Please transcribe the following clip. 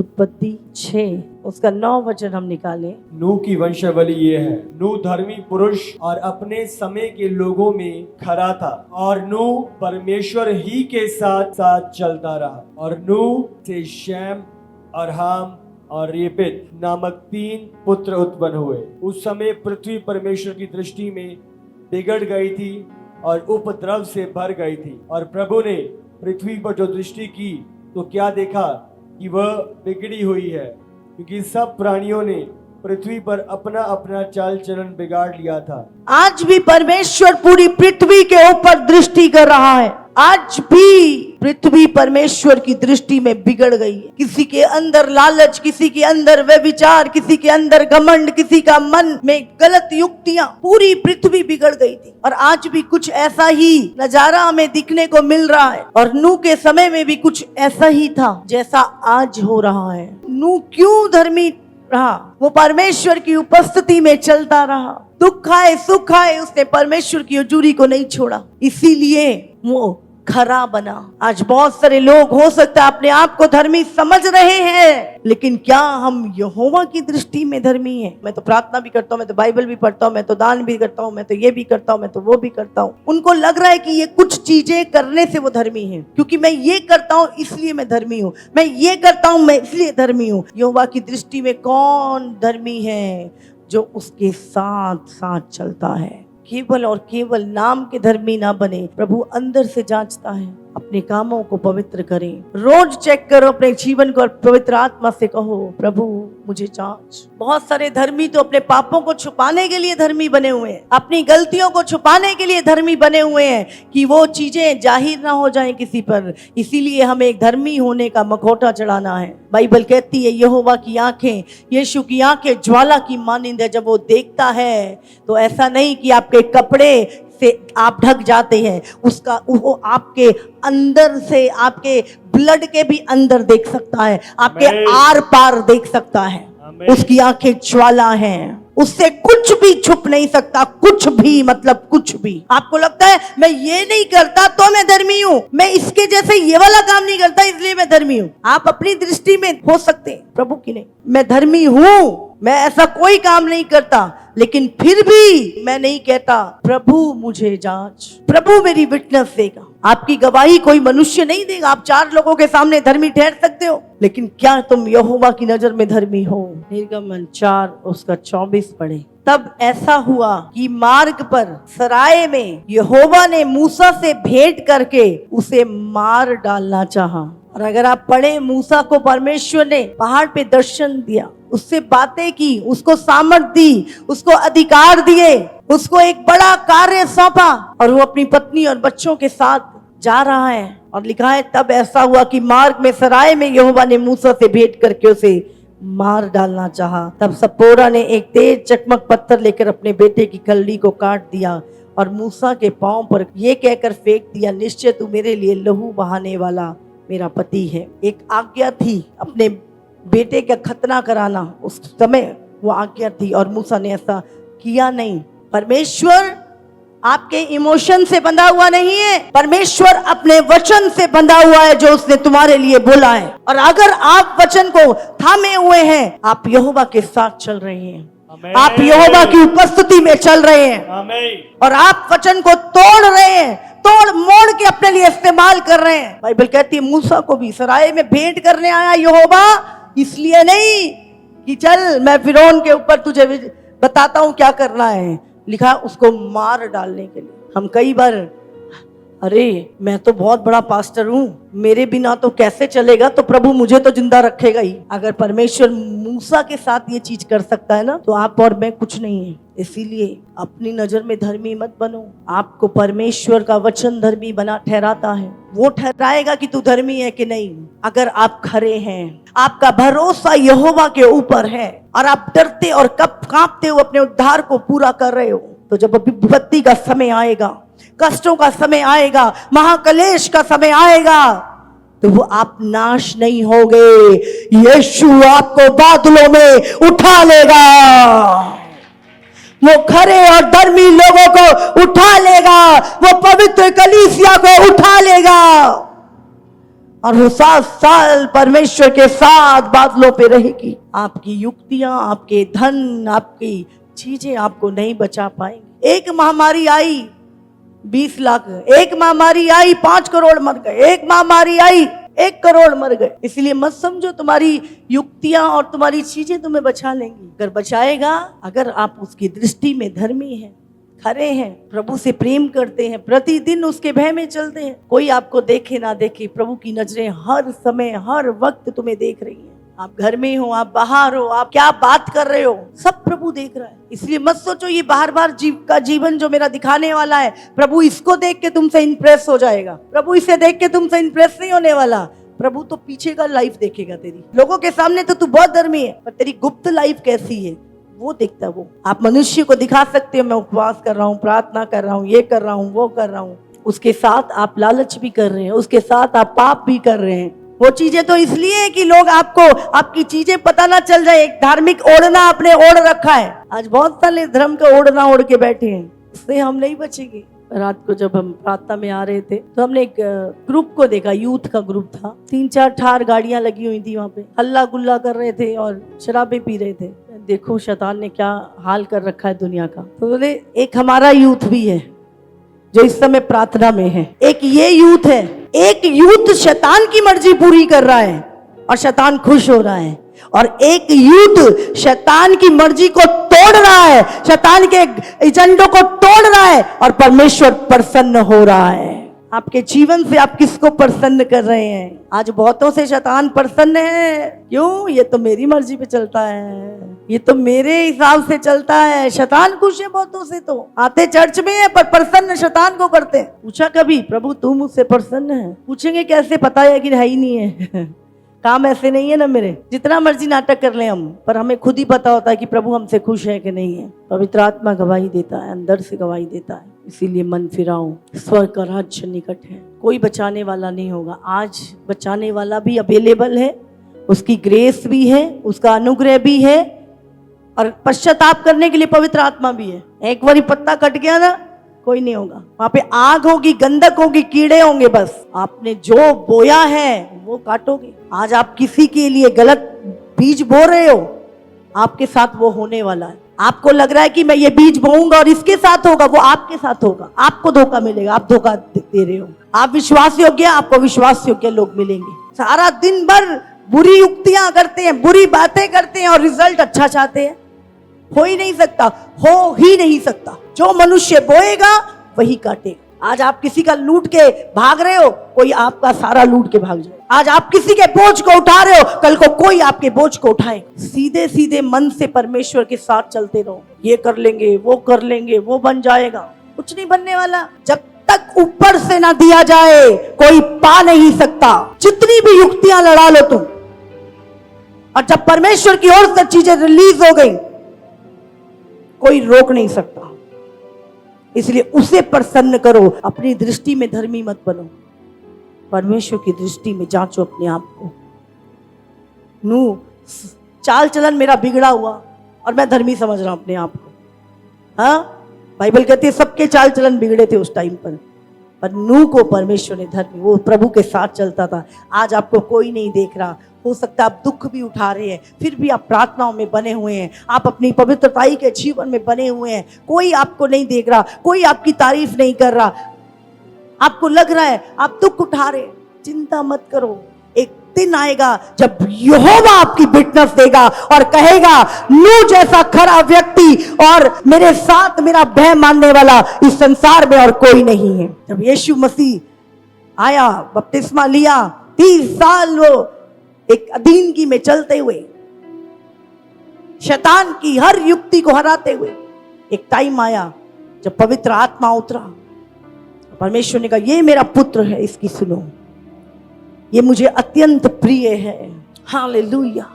उत्पत्ति 6 उसका 9 वचन हम निकालें। नूह की वंशावली ये है। नूह धर्मी पुरुष और अपने समय के लोगों में खरा था और नूह परमेश्वर ही के साथ साथ चलता रहा। और नूह से शैम और हाम और येपेत नामक 3 पुत्र उत्पन्न हुए। उस समय पृथ्वी परमेश्वर की दृष्टि में बिगड़ गई थी और उपद्रव से भर गई थी। और प्रभु ने पृथ्वी पर जो दृष्टि की तो क्या देखा कि वह बिगड़ी हुई है, क्योंकि सब प्राणियों ने पृथ्वी पर अपना अपना चाल चलन बिगाड़ लिया था। आज भी परमेश्वर पूरी पृथ्वी के ऊपर दृष्टि कर रहा है। आज भी पृथ्वी परमेश्वर की दृष्टि में बिगड़ गई है। किसी के अंदर लालच, किसी के अंदर व्यभिचार, किसी के अंदर घमंड, किसी का मन में गलत युक्तियां, पूरी पृथ्वी बिगड़ गई थी। और आज भी कुछ ऐसा ही नजारा हमें दिखने को मिल रहा है। और नूह के समय में भी कुछ ऐसा ही था जैसा आज हो रहा है। नूह क्यों धर्मी रहा? वो परमेश्वर की उपस्थिति में चलता रहा। दुख आए सुख आए उसने परमेश्वर की हजूरी को नहीं छोड़ा, इसीलिए वो खरा बना। आज बहुत सारे लोग हो सकता है अपने आप को धर्मी समझ रहे हैं, लेकिन क्या हम यहोवा की दृष्टि में धर्मी हैं? मैं तो प्रार्थना भी करता हूँ, मैं तो बाइबल भी पढ़ता हूँ, मैं तो दान भी करता हूँ, मैं तो ये भी करता हूँ, मैं तो वो भी करता हूँ। उनको लग रहा है कि ये कुछ चीजें करने से वो धर्मी है, क्योंकि मैं ये करता हूँ इसलिए मैं धर्मी हूँ, मैं ये करता हूँ मैं इसलिए धर्मी हूँ। यहोवा की दृष्टि में कौन धर्मी है? जो उसके साथ साथ चलता है। केवल और केवल नाम के धर्मी ना बने, प्रभु अंदर से जांचता है। अपने कामों को पवित्र करें, रोज चेक करो अपने जीवन को और पवित्र आत्मा से कहो, प्रभु मुझे जांच। बहुत सारे धर्मी तो अपने पापों को छुपाने के लिए धर्मी बने हुए हैं, अपनी गलतियों को छुपाने के लिए धर्मी बने हुए हैं कि वो चीजें जाहिर ना हो जाएं किसी पर। इसीलिए हमें एक धर्मी होने का मखौटा चढ़ाना है। बाइबल कहती है यहोवा की आंखें, यीशु की आंखें ज्वाला की मानिंद है। जब वो देखता है तो ऐसा नहीं कि आपके कपड़े से आप ढक जाते हैं, उसका वो आपके अंदर से, आपके ब्लड के भी अंदर देख सकता है, आपके आर पार देख सकता है। उसकी आंखें ज्वाला हैं, उससे कुछ भी छुप नहीं सकता, कुछ भी, मतलब कुछ भी। आपको लगता है मैं ये नहीं करता तो मैं धर्मी हूँ, मैं इसके जैसे ये वाला काम नहीं करता इसलिए मैं धर्मी हूँ। आप अपनी दृष्टि में हो सकते हैं, प्रभु की नहीं। मैं धर्मी हूँ, मैं ऐसा कोई काम नहीं करता, लेकिन फिर भी मैं नहीं कहता प्रभु मुझे जांच। प्रभु मेरी विटनेस देगा, आपकी गवाही कोई मनुष्य नहीं देगा। आप 4 लोगों के सामने धर्मी ठहर सकते हो, लेकिन क्या तुम यहोवा की नजर में धर्मी हो? निर्गमन 4 उसका 24 पढ़े। तब ऐसा हुआ कि मार्ग पर सराय में यहोवा ने मूसा से भेंट करके उसे मार डालना चाहा। और अगर आप पढ़े, मूसा को परमेश्वर ने पहाड़ पे दर्शन दिया, उससे बातें की, उसको सामर्थ दी, उसको अधिकार दिए, उसको एक बड़ा कार्य सौंपा और वो अपनी पत्नी और बच्चों के साथ जा रहा है। और लिखा है तब ऐसा हुआ कि मार्ग में सराय में यहोवा ने मूसा से भेंट करके उसे मार डालना चाहा। तब सपोरा ने एक तेज चकमक पत्थर लेकर अपने बेटे की कलड़ी को काट दिया और मूसा के पांव पर ये कहकर फेंक दिया, निश्चय तू मेरे लिए लहू बहाने वाला मेरा पति है। एक आज्ञा थी अपने बेटे का खतना कराना, उस समय वो आज्ञा थी और मूसा ने ऐसा किया नहीं। परमेश्वर आपके इमोशन से बंधा हुआ नहीं है, परमेश्वर अपने वचन से बंधा हुआ है जो उसने तुम्हारे लिए बोला है। और अगर आप वचन को थामे हुए हैं, आप यहोवा के साथ चल रहे हैं, आप यहोवा की उपस्थिति में चल रहे हैं और आप वचन को तोड़ रहे हैं, तोड़ मोड़ के अपने लिए इस्तेमाल कर रहे हैं। बाइबल कहती है मूसा को भी सराय में भेंट करने आया यहोवा, इसलिए नहीं कि चल मैं फिरौन के ऊपर तुझे बताता हूं क्या करना है, लिखा उसको मार डालने के लिए। हम कई बार, अरे मैं तो बहुत बड़ा पास्टर हूं, मेरे बिना तो कैसे चलेगा, तो प्रभु मुझे तो जिंदा रखेगा ही। अगर परमेश्वर मूसा के साथ ये चीज कर सकता है ना, तो आप और मैं कुछ नहीं है। इसीलिए अपनी नजर में धर्मी मत बनो। आपको परमेश्वर का वचन धर्मी बना ठहराता है, वो ठहराएगा कि तू धर्मी है कि नहीं। अगर आप खरे हैं, आपका भरोसा यहोवा के ऊपर है और आप डरते और कांपते हुए अपने उद्धार को पूरा कर रहे हो, तो जब विपत्ति का समय आएगा, कष्टों का समय आएगा, महाक्लेश का समय आएगा, तो वो आप नाश नहीं होगे। यीशु आपको बादलों में उठा लेगा, वो खरे और धर्मी लोगों को उठा लेगा, वो पवित्र कलीसिया को उठा लेगा। और वो 7 साल परमेश्वर के साथ बादलों पे रहेगी। आपकी युक्तियां, आपके धन, आपकी चीजें आपको नहीं बचा पाएंगी। एक महामारी आई 20 लाख, एक महामारी आई 5 करोड़ मर गए, एक महामारी आई 1 करोड़ मर गए। इसलिए मत समझो तुम्हारी युक्तियां और तुम्हारी चीजें तुम्हें बचा लेंगी। अगर बचाएगा, अगर आप उसकी दृष्टि में धर्मी हैं, खरे हैं, प्रभु से प्रेम करते हैं, प्रतिदिन उसके भय में चलते हैं, कोई आपको देखे ना देखे, प्रभु की नजरें हर समय हर वक्त तुम्हें देख रही हैं। आप घर में हो, आप बाहर हो, आप क्या बात कर रहे हो, सब प्रभु देख रहा है। इसलिए मत सोचो ये बार का जीवन जो मेरा दिखाने वाला है, प्रभु इसको देख के तुमसे इंप्रेस हो जाएगा। प्रभु इसे देख के तुमसे इंप्रेस नहीं होने वाला। प्रभु तो पीछे का लाइफ देखेगा तेरी। लोगों के सामने तो तू बहुत धर्मी है, पर तेरी गुप्त लाइफ कैसी है वो देखता है वो। आप मनुष्य को दिखा सकते हो मैं उपवास कर रहा हूँ, प्रार्थना कर रहा हूँ, ये कर रहा हूँ, वो कर रहा हूँ, उसके साथ आप लालच भी कर रहे हैं, उसके साथ आप पाप भी कर रहे हैं। वो चीजें तो इसलिए है कि लोग आपको आपकी चीजें पता ना चल जाए। एक धार्मिक ओढ़ना आपने ओढ़ रखा है। आज बहुत सारे धर्म का ओढ़ना ओढ़ के बैठे हैं, इससे हम नहीं बचेंगे। रात को जब हम प्रार्थना में आ रहे थे तो हमने एक ग्रुप को देखा, यूथ का ग्रुप था। 3-4 ठार गाड़ियां लगी हुई थी वहां पे, हल्ला गुल्ला कर रहे थे और शराबे पी रहे थे। देखो शैतान ने क्या हाल कर रखा है दुनिया का। तो बोले एक हमारा यूथ भी है जो इस समय प्रार्थना में है, एक ये यूथ है। एक यूथ शैतान की मर्जी पूरी कर रहा है और शैतान खुश हो रहा है, और एक यूथ शैतान की मर्जी को तोड़ रहा है, शैतान के एजेंडों को तोड़ रहा है और परमेश्वर प्रसन्न हो रहा है। आपके जीवन से आप किसको प्रसन्न कर रहे हैं? आज बहुतों से शैतान प्रसन्न है। क्यों? ये तो मेरी मर्जी पे चलता है, ये तो मेरे हिसाब से चलता है। शैतान खुश है बहुतों से, तो आते चर्च में है पर प्रसन्न शैतान को करते हैं। पूछा कभी प्रभु तू मुझसे प्रसन्न है? पूछेंगे कैसे, पता है कि है ही नहीं है। काम ऐसे नहीं है ना मेरे, जितना मर्जी नाटक कर ले हम, पर हमें खुद ही पता होता है कि प्रभु हमसे खुश है कि नहीं है। पवित्र आत्मा गवाही देता है, अंदर से गवाही देता है। इसीलिए मन फिराओ, स्वर्ग का राज्य निकट है। कोई बचाने वाला नहीं होगा। आज बचाने वाला भी अवेलेबल है, उसकी ग्रेस भी है, उसका अनुग्रह भी है, और पश्चाताप करने के लिए पवित्र आत्मा भी है। एक बारी पत्ता कट गया ना, कोई नहीं होगा वहां पे। आग होगी, गंधक होगी, कीड़े होंगे, बस आपने जो बोया है वो काटोगे। आज आप किसी के लिए गलत बीज बो रहे हो, आपके साथ वो होने वाला है। आपको लग रहा है कि मैं ये बीज बोऊंगा और इसके साथ होगा, वो आपके साथ होगा। आपको धोखा मिलेगा, आप धोखा दे रहे हो। आप विश्वास योग्य, आपको विश्वास योग्य लोग मिलेंगे। सारा दिन भर बुरी युक्तियां करते हैं, बुरी बातें करते हैं और रिजल्ट अच्छा चाहते हैं। हो ही नहीं सकता, हो ही नहीं सकता। जो मनुष्य बोएगा वही काटेगा। आज आप किसी का लूट के भाग रहे हो, कोई आपका सारा लूट के भाग जाए। आज आप किसी के बोझ को उठा रहे हो, कल को कोई आपके बोझ को उठाए। सीधे सीधे मन से परमेश्वर के साथ चलते रहो। ये कर लेंगे, वो कर लेंगे, वो बन जाएगा। कुछ नहीं बनने वाला। जब तक ऊपर से ना दिया जाए कोई पा नहीं सकता। जितनी भी युक्तियां लड़ा लो तुम, और जब परमेश्वर की ओर से चीजें रिलीज हो गई, कोई रोक नहीं सकता। इसलिए उसे प्रसन्न करो। अपनी दृष्टि में धर्मी मत बनो, परमेश्वर की दृष्टि में जांचो अपने आप को। नू चाल चलन मेरा बिगड़ा हुआ और मैं धर्मी समझ रहा हूं अपने आप को। हाँ, बाइबल कहती है सबके चाल चलन बिगड़े थे उस टाइम पर नू को परमेश्वर ने धर्मी, वो प्रभु के साथ चलता था। आज आपको कोई नहीं देख रहा। हो सकता है आप दुख भी उठा रहे हैं, फिर भी आप प्रार्थनाओं में बने हुए हैं, आप अपनी पवित्रताई के जीवन में बने हुए हैं। कोई आपको नहीं देख रहा, कोई आपकी तारीफ नहीं कर रहा। आपको लग रहा है आप दुख उठा रहे, चिंता मत करो। एक दिन आएगा जब यहोवा आपकी विटनेस देगा और कहेगा नू जैसा खरा व्यक्ति और मेरे साथ मेरा भय मानने वाला इस संसार में और कोई नहीं है। जब यीशु मसीह आया, बपतिस्मा लिया, 30 साल वो एक अधीनगी में चलते हुए, शैतान की हर युक्ति को हराते हुए, एक टाइम आया जब पवित्र आत्मा उतरा। परमेश्वर ने कहा ये मेरा पुत्र है, इसकी सुनो, ये मुझे अत्यंत प्रिय है। हालेलुया।